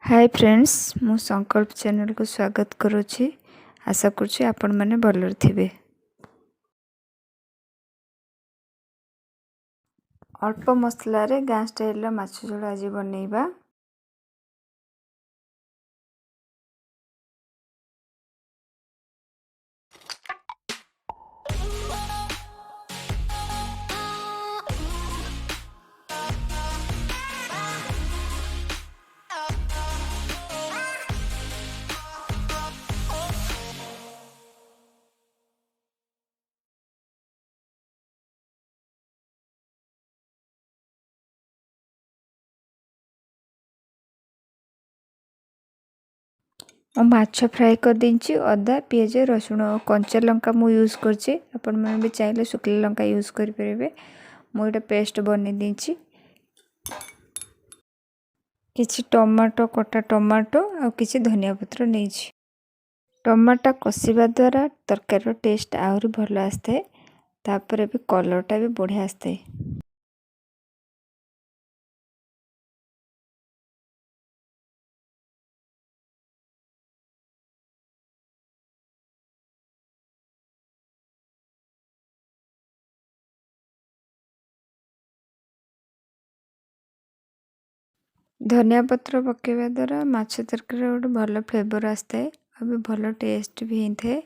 Hi friends मु संकल्प channel को स्वागत करुच्ची। आशा करुच्ची आपण मैंने भलर थे। अल्प मसला गाँ स्टाइल माछ झोल आज बनैबा। माछ फ्राए कर देंची। अदा पियाज रसुण कंचा लंका मु यूज करछी। आपण मन भी चाहिले शुखला लंका यूज करि परिबे। मु एटा पेस्ट बने देंची। किछि टमाटो कटा टमाटो आ किछि धनिया पत्र नेछि। टमाटा कसिबा द्वारा तरकारी टेस्ट आहुरी भल आस्ते। तापर भी कलरटा भी बढ़िया आस्ते। धनिया पत्र पकेवा द्वारा माछ तरकारी गोटे भल फ्लेवर आसता है और भी भल टेस्ट भी होता है।